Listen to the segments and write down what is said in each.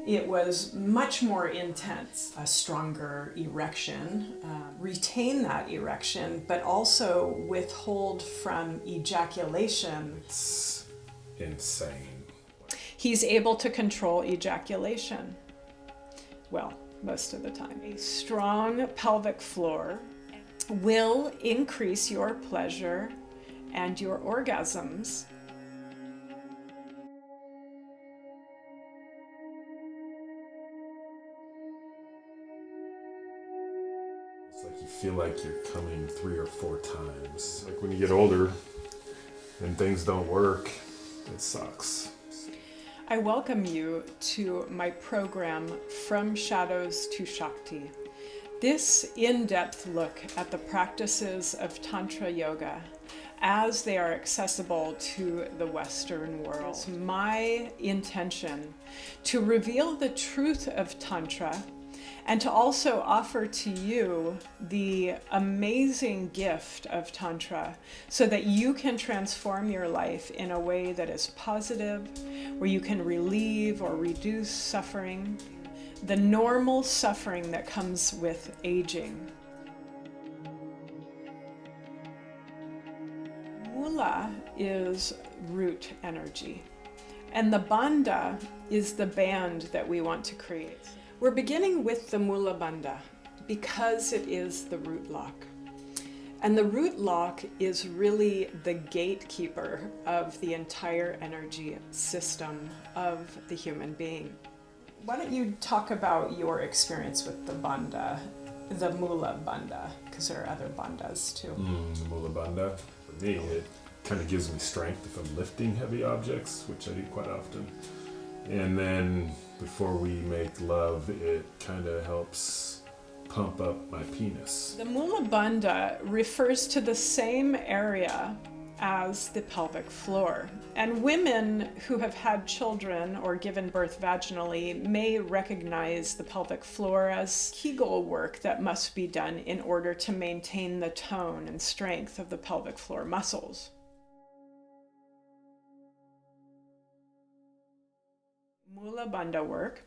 It was much more intense, a stronger erection, retain that erection, but also withhold from ejaculation. It's insane. He's able to control ejaculation. Well, most of the time. A strong pelvic floor will increase your pleasure and your orgasms. It's like you feel like you're coming 3 or 4 times. Like when you get older and things don't work, it sucks. I welcome you to my program, From Shadows to Shakti. This in-depth look at the practices of Tantra Yoga as they are accessible to the Western world. It's my intention to reveal the truth of Tantra and to also offer to you the amazing gift of Tantra so that you can transform your life in a way that is positive, where you can relieve or reduce suffering, the normal suffering that comes with aging. Moola is root energy, and the Bandha is the band that we want to create. We're beginning with the Mula Bandha because it is the root lock. And the root lock is really the gatekeeper of the entire energy system of the human being. Why don't you talk about your experience with the Bandha, the Mula Bandha, because there are other bandhas too. The Mula Bandha, for me, it kind of gives me strength if I'm lifting heavy objects, which I do quite often. And then before we make love, it kind of helps pump up my penis. The Mula Bandha refers to the same area as the pelvic floor. And women who have had children or given birth vaginally may recognize the pelvic floor as Kegel work that must be done in order to maintain the tone and strength of the pelvic floor muscles. Mula Bandha work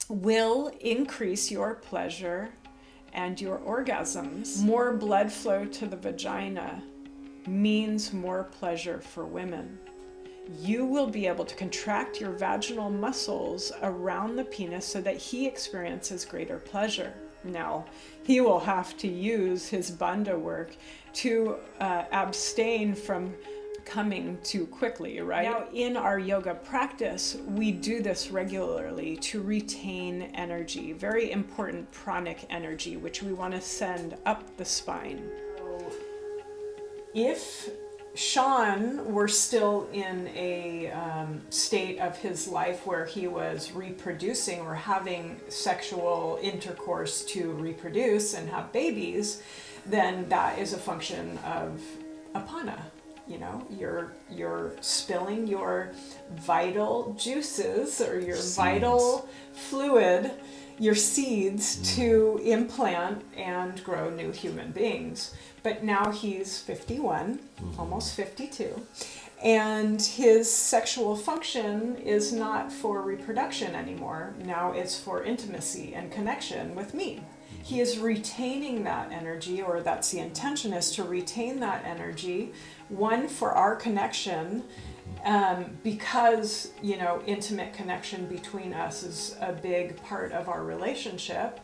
will increase your pleasure and your orgasms. More blood flow to the vagina means more pleasure for women. You will be able to contract your vaginal muscles around the penis so that he experiences greater pleasure. Now, he will have to use his Bandha work to abstain from coming too quickly, right? Now, in our yoga practice, we do this regularly to retain energy, very important pranic energy, which we want to send up the spine. If Sean were still in a state of his life where he was reproducing or having sexual intercourse to reproduce and have babies, then that is a function of apana. You know, you're spilling your vital juices or your seeds. Vital fluid, your seeds to implant and grow new human beings. But now he's 51, almost 52, and his sexual function is not for reproduction anymore. Now it's for intimacy and connection with me. He is retaining that energy, or that's the intention, is to retain that energy, one, for our connection, because, you know, intimate connection between us is a big part of our relationship,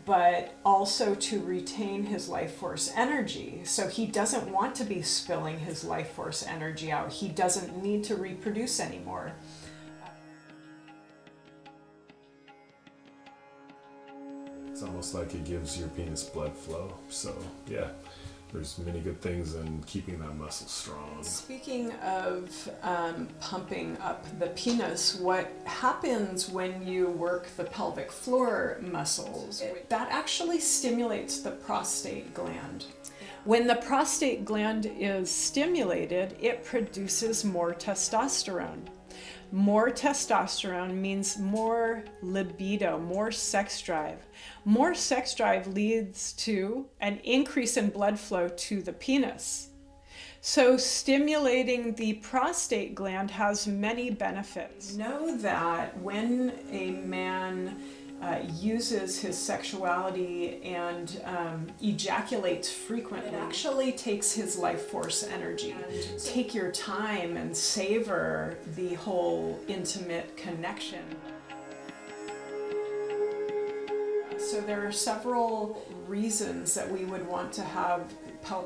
but also to retain his life force energy. So he doesn't want to be spilling his life force energy out. He doesn't need to reproduce anymore. It's almost like it gives your penis blood flow. So yeah, there's many good things in keeping that muscle strong. Speaking of pumping up the penis, what happens when you work the pelvic floor muscles, that actually stimulates the prostate gland. When the prostate gland is stimulated, it produces more testosterone. More testosterone means more libido, more sex drive. More sex drive leads to an increase in blood flow to the penis. So stimulating the prostate gland has many benefits. Know that when a man uses his sexuality and ejaculates frequently, it actually takes his life force energy. Take your time and savor the whole intimate connection. So there are several reasons that we would want to have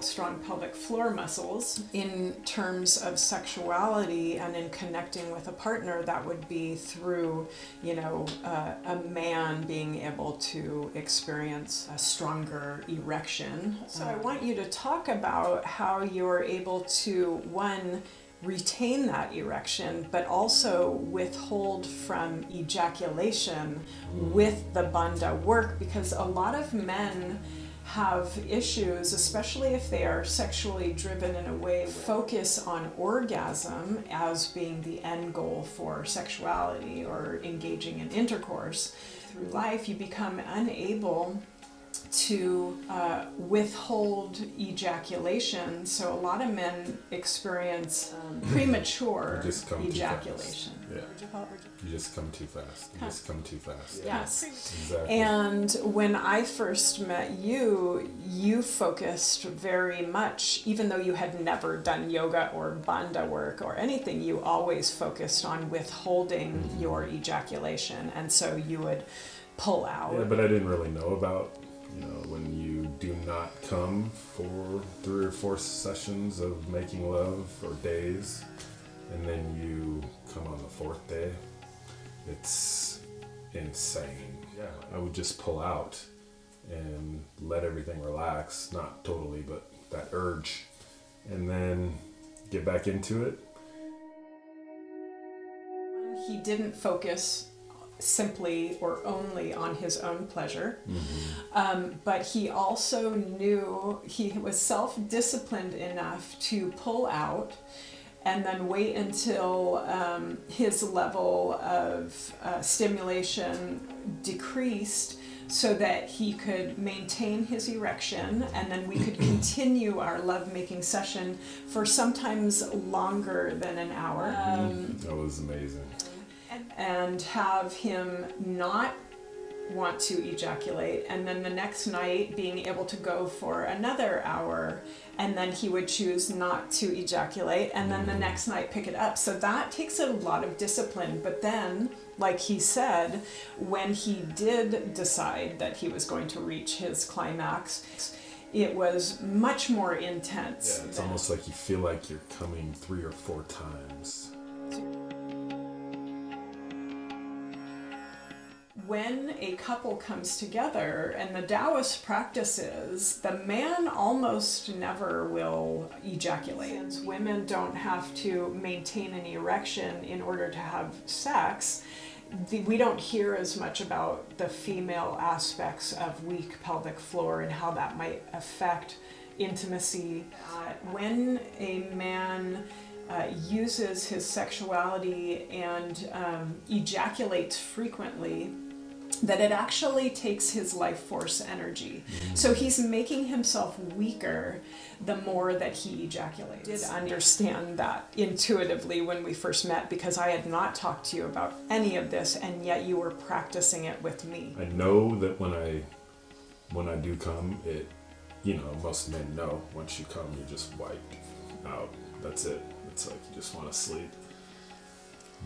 strong pelvic floor muscles in terms of sexuality and in connecting with a partner. That would be through, a man being able to experience a stronger erection. So I want you to talk about how you're able to, one, retain that erection, but also withhold from ejaculation with the Bandha work, because a lot of men have issues, especially if they are sexually driven in a way, focus on orgasm as being the end goal for sexuality or engaging in intercourse. Through life, you become unable to withhold ejaculation. So a lot of men experience premature ejaculation. Yeah. You just come too fast. You just come too fast. Yes. Exactly. And when I first met you, you focused very much, even though you had never done yoga or Bandha work or anything, you always focused on withholding your ejaculation. And so you would pull out. Yeah, but I didn't really know about, when you do not come for 3 or 4 sessions of making love or days, and then you come on the 4th day, it's insane. Yeah, I would just pull out and let everything relax, not totally, but that urge, and then get back into it. He didn't focus simply or only on his own pleasure, but he also knew, he was self-disciplined enough to pull out and then wait until his level of stimulation decreased so that he could maintain his erection, and then we could continue our lovemaking session for sometimes longer than an hour. That was amazing. And have him not want to ejaculate, and then the next night being able to go for another hour, and then he would choose not to ejaculate, and then the next night pick it up. So that takes a lot of discipline. But then, like he said, when he did decide that he was going to reach his climax, it was much more intense. Yeah, it's almost like you feel like you're coming 3 or 4 times. When a couple comes together, and the Taoist practices, the man almost never will ejaculate. Women don't have to maintain an erection in order to have sex. We don't hear as much about the female aspects of weak pelvic floor and how that might affect intimacy. When a man uses his sexuality and ejaculates frequently, that it actually takes his life force energy. So he's making himself weaker the more that he ejaculates. I did understand that intuitively when we first met, because I had not talked to you about any of this, and yet you were practicing it with me. I know that when I do come, it, most men know once you come, you're just wiped out. That's it. It's like you just want to sleep.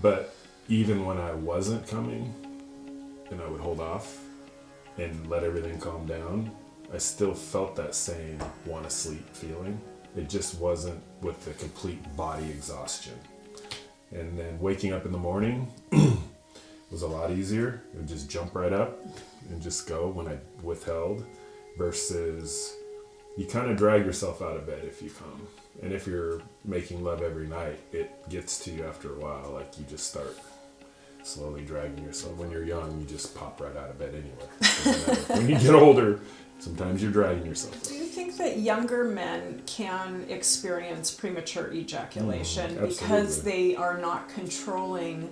But even when I wasn't coming, and I would hold off and let everything calm down, I still felt that same want to sleep feeling. It just wasn't with the complete body exhaustion. And then waking up in the morning was a lot easier. It would just jump right up and just go when I withheld, versus you kind of drag yourself out of bed if you come. And if you're making love every night, it gets to you after a while. Like you just start slowly dragging yourself. When you're young, you just pop right out of bed anyway. When you get older, sometimes you're dragging yourself up. Do you think that younger men can experience premature ejaculation because they are not controlling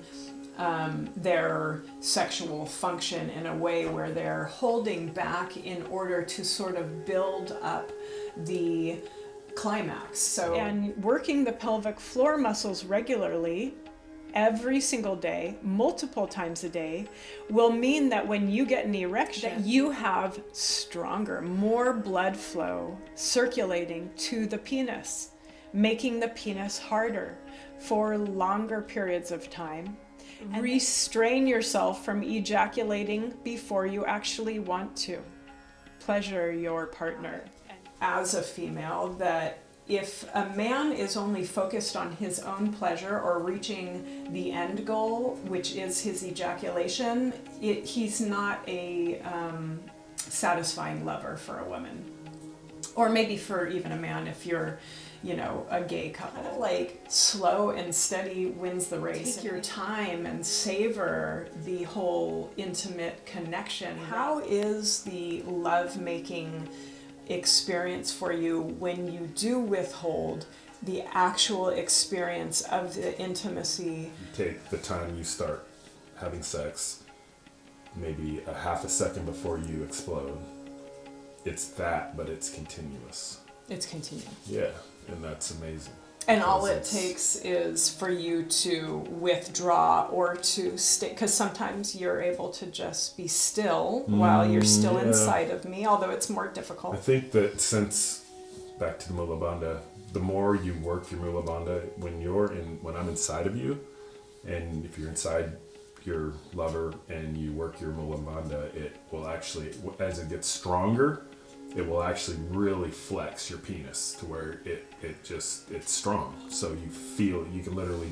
their sexual function in a way where they're holding back in order to sort of build up the climax. So, and working the pelvic floor muscles regularly, every single day, multiple times a day, will mean that when you get an erection, that you have stronger, more blood flow circulating to the penis, making the penis harder for longer periods of time. And restrain yourself from ejaculating before you actually want to. Pleasure your partner. As a female, that if a man is only focused on his own pleasure or reaching the end goal, which is his ejaculation, he's not a satisfying lover for a woman. Or maybe for even a man if you're, you know, a gay couple. Like, slow and steady wins the race. Take your time and savor the whole intimate connection. How is the love-making experience for you when you do withhold the actual experience of the intimacy? You take the time you start having sex, maybe a half a second before you explode. It's that, but it's continuous. It's continuous. Yeah, and that's amazing. And all it takes is for you to withdraw or to stay, because sometimes you're able to just be still while you're still inside of me, although it's more difficult. I think that since, back to the Mula Bandha, the more you work your Mula Bandha, when I'm inside of you, and if you're inside your lover and you work your Mula Bandha, it will actually, as it gets stronger, it will actually really flex your penis to where it's strong. So you can literally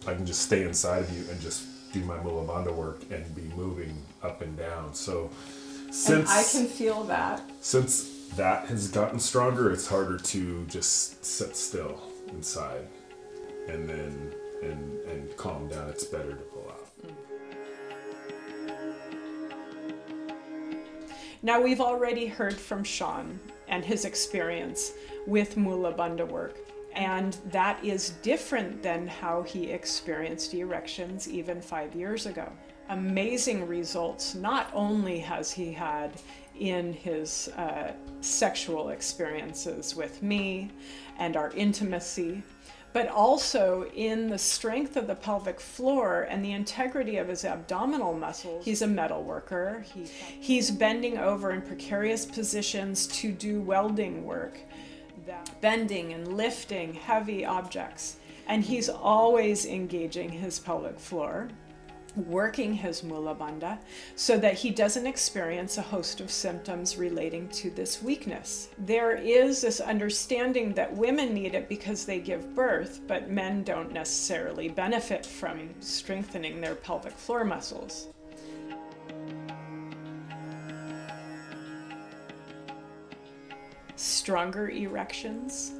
I can just stay inside of you and just do my Mula Bandha work and be moving up and down. So and I can feel that. Since that has gotten stronger, it's harder to just sit still inside and then and calm down. It's better to pull out. Now, we've already heard from Sean and his experience with Mula Bandha work, and that is different than how he experienced erections even 5 years ago. Amazing results not only has he had in his sexual experiences with me and our intimacy, but also in the strength of the pelvic floor and the integrity of his abdominal muscles. He's a metal worker. He's bending over in precarious positions to do welding work, bending and lifting heavy objects. And he's always engaging his pelvic floor, working his Mula Bandha, so that he doesn't experience a host of symptoms relating to this weakness. There is this understanding that women need it because they give birth, but men don't necessarily benefit from strengthening their pelvic floor muscles. Stronger erections,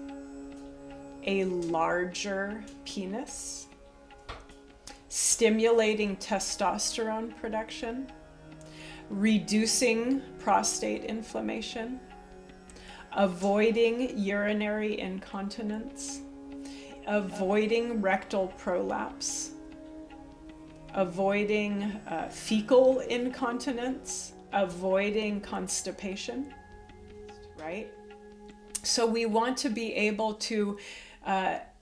a larger penis, stimulating testosterone production, reducing prostate inflammation, avoiding urinary incontinence, avoiding rectal prolapse, avoiding fecal incontinence, avoiding constipation, right? So we want to be able to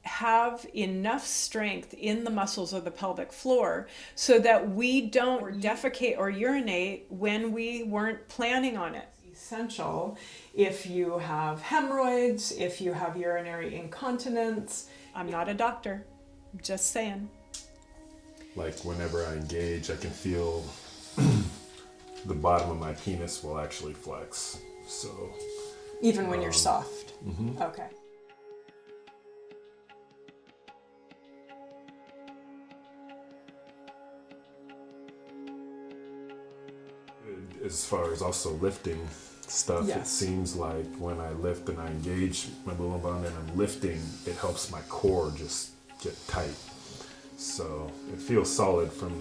have enough strength in the muscles of the pelvic floor so that we don't defecate or urinate when we weren't planning on it. Essential if you have hemorrhoids, if you have urinary incontinence. I'm not a doctor, just saying. Like whenever I engage, I can feel the bottom of my penis will actually flex. So even when you're soft. Mm-hmm. Okay. As far as also lifting stuff, yes. It seems like when I lift and I engage my Mula Bandha and I'm lifting, it helps my core just get tight. So it feels solid from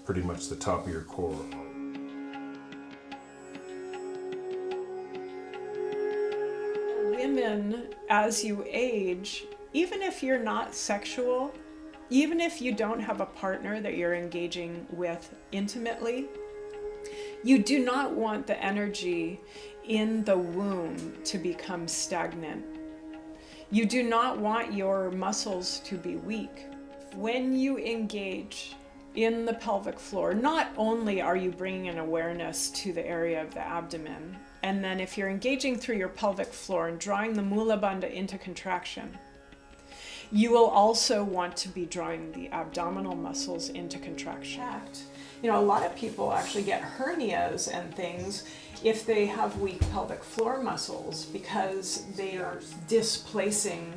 pretty much the top of your core. Women, as you age, even if you're not sexual, even if you don't have a partner that you're engaging with intimately, you do not want the energy in the womb to become stagnant You do not want your muscles to be weak. When you engage in the pelvic floor, not only are you bringing an awareness to the area of the abdomen, and then if you're engaging through your pelvic floor and drawing the Mula Bandha into contraction, you will also want to be drawing the abdominal muscles into contraction. You know, a lot of people actually get hernias and things if they have weak pelvic floor muscles because they are displacing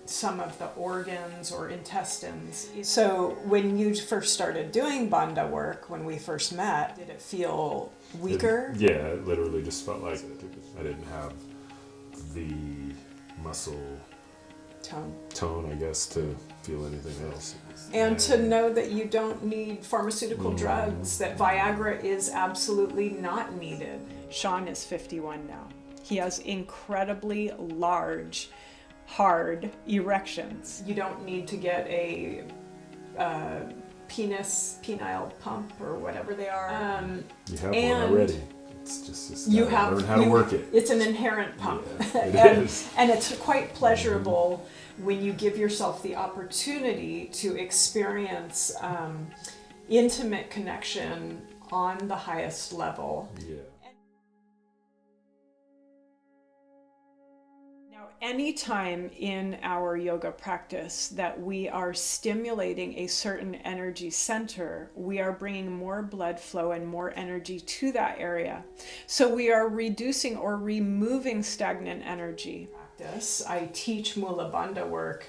some of the organs or intestines. So when you first started doing Bandha work, when we first met, did it feel weaker? It literally just felt like I didn't have the muscle tone, I guess, to feel anything else. And to know that you don't need pharmaceutical drugs, that Viagra is absolutely not needed. Sean is 51 now. He has incredibly large, hard erections. You don't need to get a penile pump or whatever they are. You have one already. It's just you learn how to work it. It's an inherent pump. Yeah, it is. And it's quite pleasurable when you give yourself the opportunity to experience intimate connection on the highest level. Yeah. Anytime in our yoga practice that we are stimulating a certain energy center, we are bringing more blood flow and more energy to that area. So we are reducing or removing stagnant energy. I teach Mula Bandha work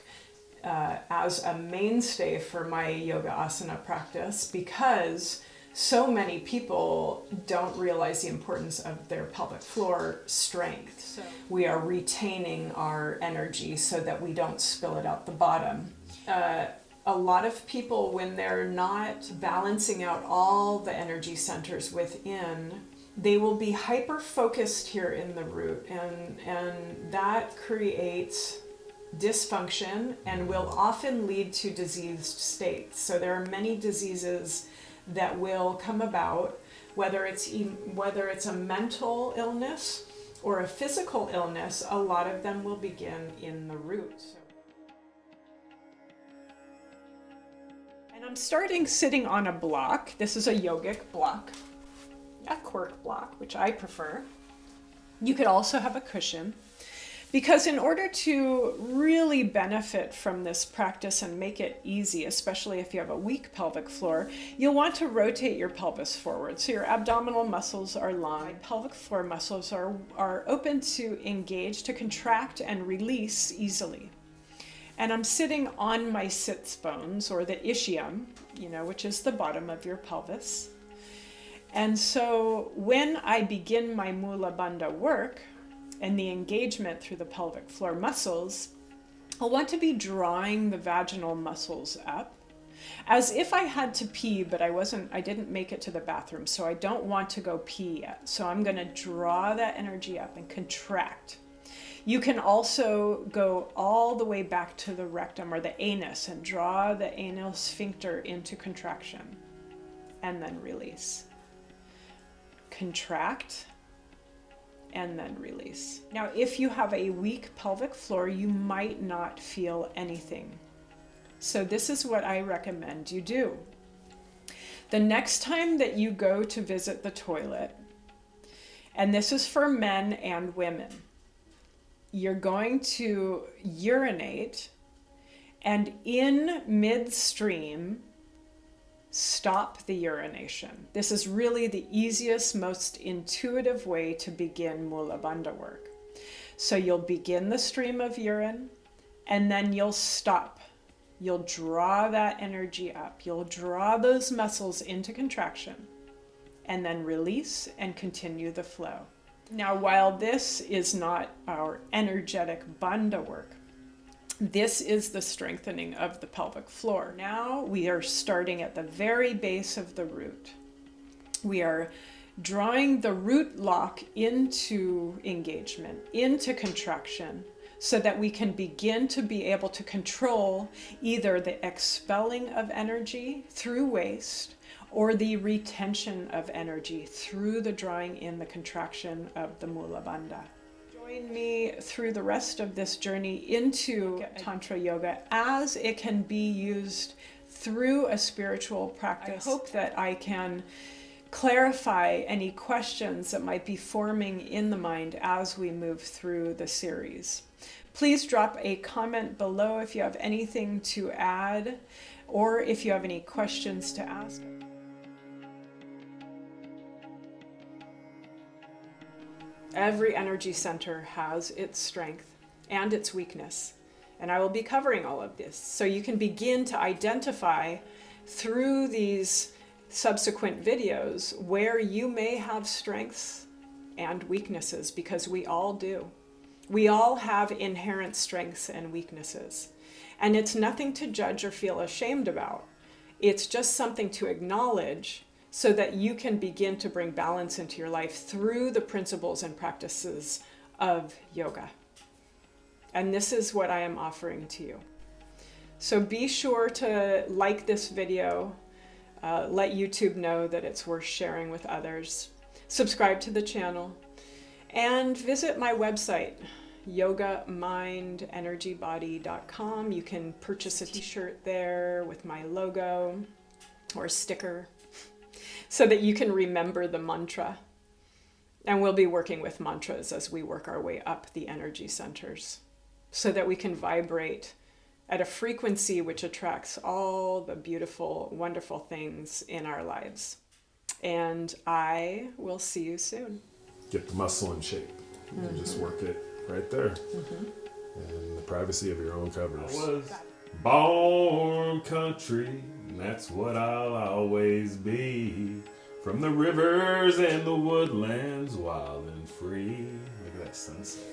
as a mainstay for my yoga asana practice because so many people don't realize the importance of their pelvic floor strength. So we are retaining our energy so that we don't spill it out the bottom. A lot of people, when they're not balancing out all the energy centers within, they will be hyper-focused here in the root, and that creates dysfunction and will often lead to diseased states. So there are many diseases that will come about, whether it's a mental illness or a physical illness. A lot of them will begin in the root. And I'm starting sitting on a block. This is a yogic block, a cork block, which I prefer. You could also have a cushion. Because in order to really benefit from this practice and make it easy, especially if you have a weak pelvic floor, you'll want to rotate your pelvis forward. So your abdominal muscles are long. Pelvic floor muscles are open to engage, to contract and release easily. And I'm sitting on my sits bones, or the ischium, which is the bottom of your pelvis. And so when I begin my Mula Bandha work, and the engagement through the pelvic floor muscles, I'll want to be drawing the vaginal muscles up as if I had to pee, but I didn't make it to the bathroom, so I don't want to go pee yet. So I'm gonna draw that energy up and contract. You can also go all the way back to the rectum or the anus and draw the anal sphincter into contraction and then release. Contract and then release. Now, if you have a weak pelvic floor, you might not feel anything. So this is what I recommend you do. The next time that you go to visit the toilet, and this is for men and women, you're going to urinate, and in midstream, stop the urination. This is really the easiest, most intuitive way to begin Mula Bandha work. So you'll begin the stream of urine, and then you'll stop. You'll draw that energy up. You'll draw those muscles into contraction, and then release and continue the flow. Now, while this is not our energetic Bandha work, this is the strengthening of the pelvic floor. Now we are starting at the very base of the root. We are drawing the root lock into engagement, into contraction, so that we can begin to be able to control either the expelling of energy through waste or the retention of energy through the drawing in the contraction of the Mula Bandha. Join me through the rest of this journey into Tantra Yoga as it can be used through a spiritual practice. I hope that I can clarify any questions that might be forming in the mind as we move through the series. Please drop a comment below if you have anything to add or if you have any questions to ask. Every energy center has its strength and its weakness, and I will be covering all of this so you can begin to identify through these subsequent videos where you may have strengths and weaknesses, because we all do. We all have inherent strengths and weaknesses, and it's nothing to judge or feel ashamed about. It's just something to acknowledge so that you can begin to bring balance into your life through the principles and practices of yoga. And this is what I am offering to you. So be sure to like this video, let YouTube know that it's worth sharing with others, subscribe to the channel, and visit my website, yogamindEnergybody.com. You can purchase a t-shirt there with my logo or a sticker, so that you can remember the mantra. And we'll be working with mantras as we work our way up the energy centers, so that we can vibrate at a frequency which attracts all the beautiful, wonderful things in our lives. And I will see you soon. Get the muscle in shape. You just work it right there. In the privacy of your own covers. I was born country, and that's what I'll always be. From the rivers and the woodlands, wild and free. Look at that sunset.